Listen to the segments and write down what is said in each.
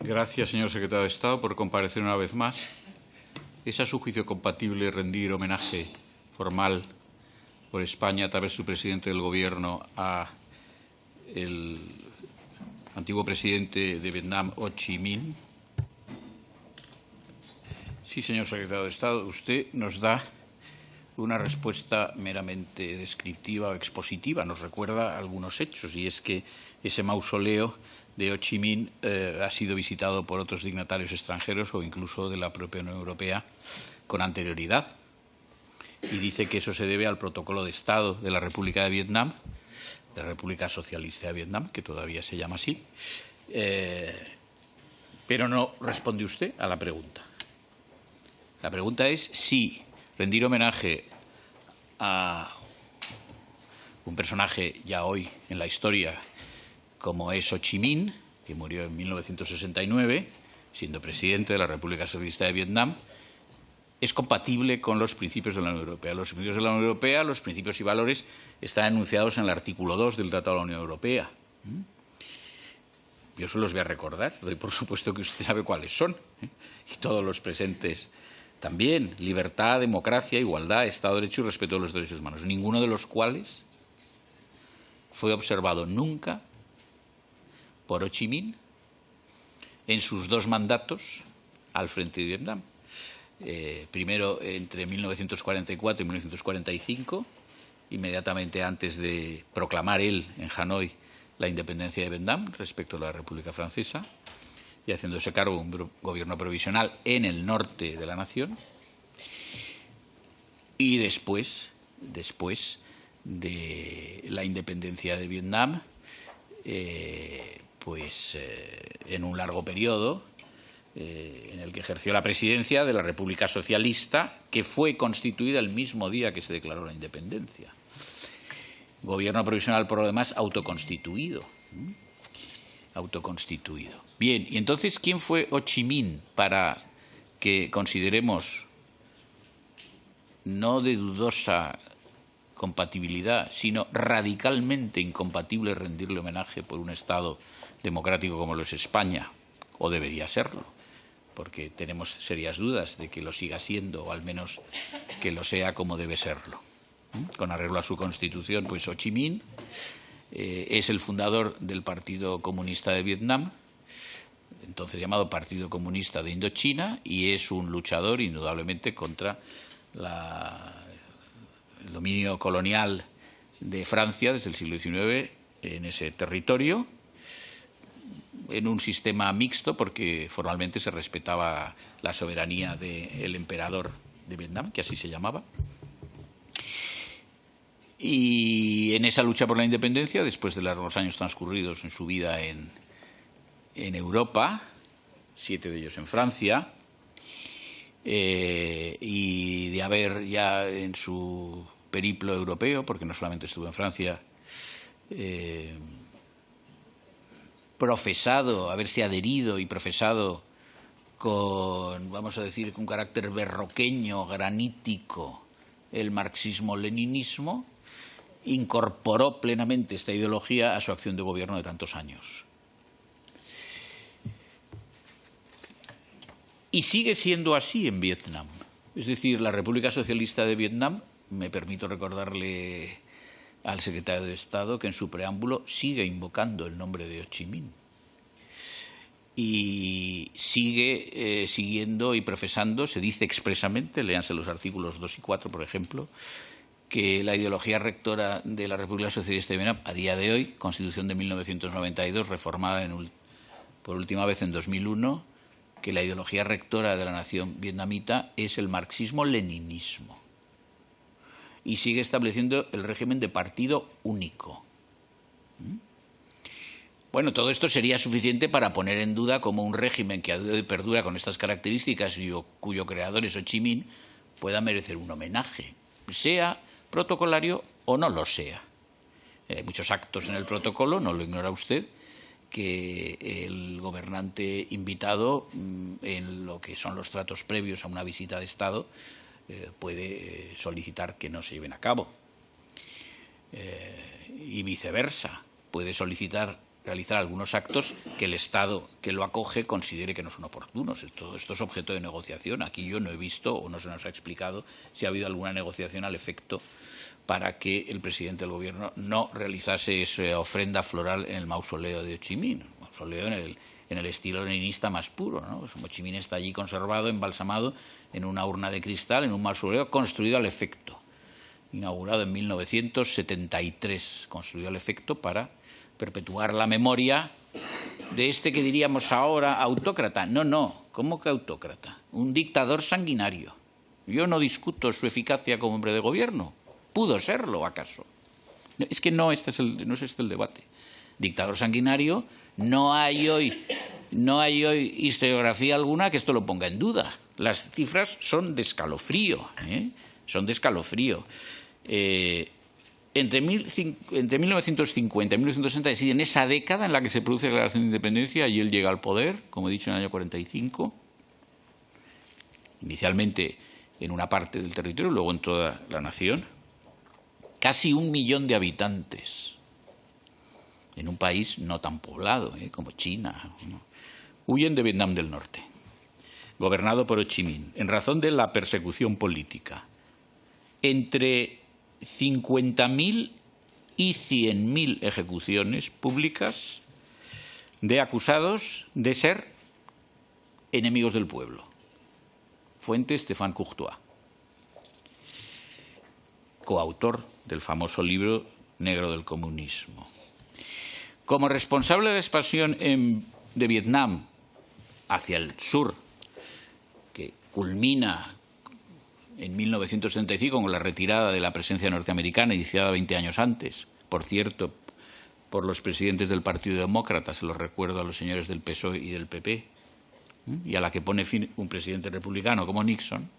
Gracias, señor secretario de Estado, por comparecer una vez más. ¿Es a su juicio compatible rendir homenaje formal por España a través de su presidente del Gobierno a el antiguo presidente de Vietnam, Ho Chi Minh? Sí, señor secretario de Estado, usted nos da una respuesta meramente descriptiva o expositiva. Nos recuerda algunos hechos, y es que ese mausoleo de Ho Chi Minh ha sido visitado por otros dignatarios extranjeros o incluso de la propia Unión Europea con anterioridad. Y dice que eso se debe al protocolo de Estado de la República de Vietnam, de la República Socialista de Vietnam, que todavía se llama así. Pero no responde usted a la pregunta. La pregunta es si rendir homenaje a un personaje ya hoy en la historia como es Ho Chi Minh, que murió en 1969, siendo presidente de la República Socialista de Vietnam, es compatible con los principios de la Unión Europea. Los principios de la Unión Europea, los principios y valores, están enunciados en el artículo 2 del Tratado de la Unión Europea. Yo se los voy a recordar, doy por supuesto que usted sabe cuáles son, y todos los presentes también: libertad, democracia, igualdad, Estado de Derecho y respeto de los derechos humanos, ninguno de los cuales fue observado nunca por Ho Chi Minh en sus dos mandatos al frente de Vietnam. Primero entre 1944 y 1945, inmediatamente antes de proclamar él en Hanoi la independencia de Vietnam respecto a la República Francesa, y haciéndose cargo de un gobierno provisional en el norte de la nación. Y después de la independencia de Vietnam, en un largo periodo en el que ejerció la presidencia de la República Socialista, que fue constituida el mismo día que se declaró la independencia. Gobierno provisional, por lo demás, autoconstituido. Bien, y entonces, ¿quién fue Ho Chi Minh para que consideremos no de dudosa compatibilidad, sino radicalmente incompatible rendirle homenaje por un Estado democrático como lo es España, o debería serlo, porque tenemos serias dudas de que lo siga siendo, o al menos que lo sea como debe serlo? Con arreglo a su Constitución, pues Ho Chi Minh es el fundador del Partido Comunista de Vietnam, entonces llamado Partido Comunista de Indochina, y es un luchador indudablemente contra el dominio colonial de Francia desde el siglo XIX en ese territorio, en un sistema mixto, porque formalmente se respetaba la soberanía del emperador de Vietnam, que así se llamaba. Y en esa lucha por la independencia, después de los años transcurridos en su vida en Europa, 7 de ellos en Francia, y de haber ya en su periplo europeo, porque no solamente estuvo en Francia, haberse adherido y profesado con, vamos a decir, con un carácter berroqueño, granítico, el marxismo-leninismo, incorporó plenamente esta ideología a su acción de gobierno de tantos años. Y sigue siendo así en Vietnam. Es decir, la República Socialista de Vietnam, me permito recordarle al secretario de Estado que en su preámbulo sigue invocando el nombre de Ho Chi Minh. Y sigue siguiendo y profesando, se dice expresamente, léanse los artículos 2 y 4, por ejemplo, que la ideología rectora de la República Socialista de Vietnam, a día de hoy, Constitución de 1992, reformada por última vez en 2001, que la ideología rectora de la nación vietnamita es el marxismo-leninismo. Y sigue estableciendo el régimen de partido único. Bueno, todo esto sería suficiente para poner en duda cómo un régimen que a día de hoy perdura con estas características y cuyo creador es Ho Chi Minh pueda merecer un homenaje, sea protocolario o no lo sea. Hay muchos actos en el protocolo, no lo ignora usted, que el gobernante invitado, en lo que son los tratos previos a una visita de Estado, puede solicitar que no se lleven a cabo. Y viceversa, puede solicitar realizar algunos actos que el Estado que lo acoge considere que no son oportunos. Todo esto es objeto de negociación. Aquí yo no he visto o no se nos ha explicado si ha habido alguna negociación al efecto para que el presidente del Gobierno no realizase esa ofrenda floral en el mausoleo de Ho Chi Minh, mausoleo en el estilo leninista más puro, ¿no? Pues Ho Chi Minh está allí conservado, embalsamado en una urna de cristal, en un mausoleo construido al efecto, inaugurado en 1973, construido al efecto para perpetuar la memoria de este que diríamos ahora autócrata. No, ¿cómo que autócrata? Un dictador sanguinario. Yo no discuto su eficacia como hombre de gobierno. ¿Pudo serlo, acaso? Es que no es este el debate. Dictador sanguinario, no hay hoy historiografía alguna que esto lo ponga en duda. Las cifras son de escalofrío, son de escalofrío. Entre 1950 y 1960, es decir, en esa década en la que se produce la Declaración de Independencia, y él llega al poder, como he dicho, en el año 45, inicialmente en una parte del territorio, luego en toda la nación, casi 1 millón de habitantes, en un país no tan poblado como China, ¿no? Huyen de Vietnam del Norte, gobernado por Ho Chi Minh, en razón de la persecución política. Entre 50.000 y 100.000 ejecuciones públicas de acusados de ser enemigos del pueblo. Fuente Stéphane Courtois, coautor del famoso libro Negro del comunismo. Como responsable de la expansión de Vietnam hacia el sur, que culmina en 1965 con la retirada de la presencia norteamericana iniciada 20 años antes, por cierto, por los presidentes del Partido Demócrata, se los recuerdo a los señores del PSOE y del PP, y a la que pone fin un presidente republicano como Nixon,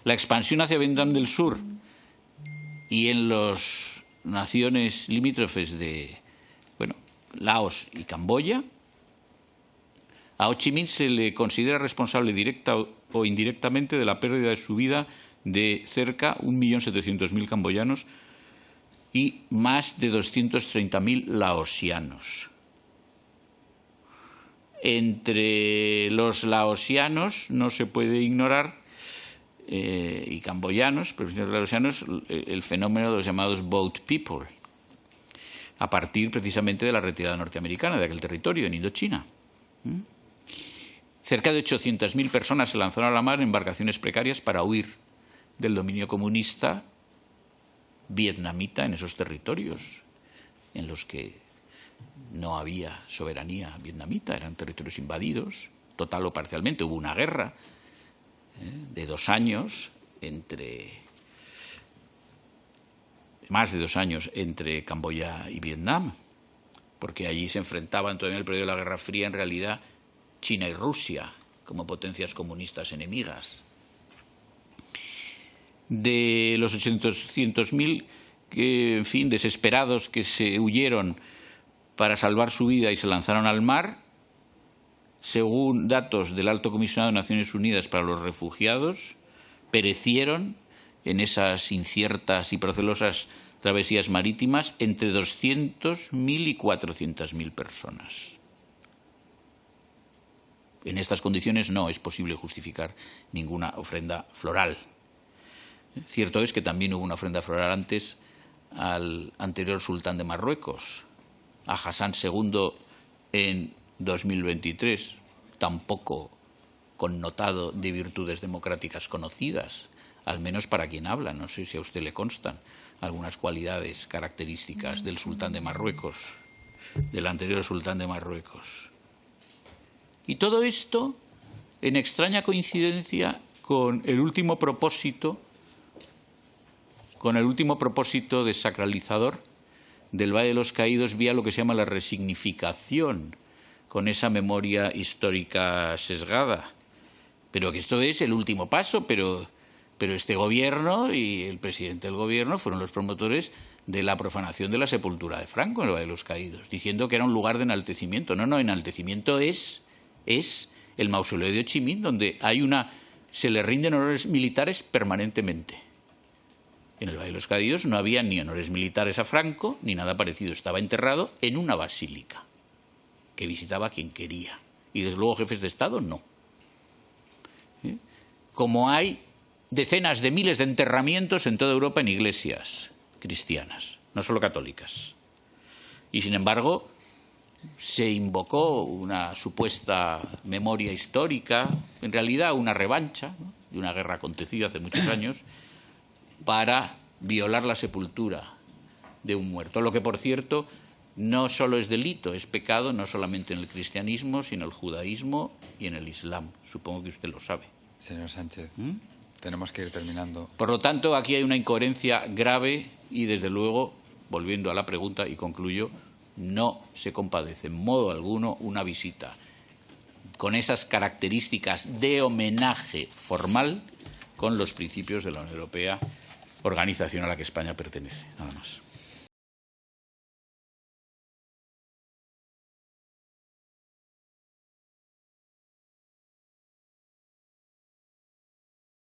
la expansión hacia Vietnam del Sur y en las naciones limítrofes de Laos y Camboya, a Ho Chi Minh se le considera responsable directa o indirectamente de la pérdida de su vida de cerca de 1.700.000 camboyanos y más de 230.000 laosianos. Entre los laosianos no se puede ignorar, y camboyanos, pero los laosianos, el fenómeno de los llamados boat people, a partir precisamente de la retirada norteamericana de aquel territorio en Indochina. Cerca de 800.000 personas se lanzaron a la mar en embarcaciones precarias para huir del dominio comunista vietnamita en esos territorios en los que no había soberanía vietnamita, eran territorios invadidos, total o parcialmente. Hubo una guerra de 2 años más de 2 años entre Camboya y Vietnam, porque allí se enfrentaban todavía en el periodo de la Guerra Fría, en realidad, China y Rusia como potencias comunistas enemigas. De los 800.000, en fin, desesperados que se huyeron para salvar su vida y se lanzaron al mar, según datos del Alto Comisionado de Naciones Unidas para los Refugiados, perecieron en esas inciertas y procelosas travesías marítimas entre 200.000 y 400.000 personas. En estas condiciones no es posible justificar ninguna ofrenda floral. Cierto es que también hubo una ofrenda floral antes al anterior sultán de Marruecos, a Hassan II, en 2023, tampoco connotado de virtudes democráticas conocidas, al menos para quien habla. No sé si a usted le constan algunas cualidades características del sultán de Marruecos, del anterior sultán de Marruecos. Y todo esto en extraña coincidencia con el último propósito desacralizador del Valle de los Caídos vía lo que se llama la resignificación, con esa memoria histórica sesgada. Pero que esto es el último paso, pero este gobierno y el presidente del gobierno fueron los promotores de la profanación de la sepultura de Franco en el Valle de los Caídos, diciendo que era un lugar de enaltecimiento. No, enaltecimiento es el mausoleo de Ho Chi Minh, donde se le rinden honores militares permanentemente. En el Valle de los Caídos no había ni honores militares a Franco, ni nada parecido. Estaba enterrado en una basílica. que visitaba a quien quería. Y desde luego jefes de Estado no. Como hay decenas de miles de enterramientos en toda Europa en iglesias cristianas, no solo católicas. Y sin embargo, se invocó una supuesta memoria histórica, en realidad una revancha, ¿no?, de una guerra acontecida hace muchos años, para violar la sepultura de un muerto. Lo que, por cierto, no solo es delito, es pecado no solamente en el cristianismo, sino en el judaísmo y en el islam. Supongo que usted lo sabe. Señor Sánchez, tenemos que ir terminando. Por lo tanto, aquí hay una incoherencia grave y, desde luego, volviendo a la pregunta y concluyo, no se compadece en modo alguno una visita con esas características de homenaje formal con los principios de la Unión Europea, organización a la que España pertenece. Nada más.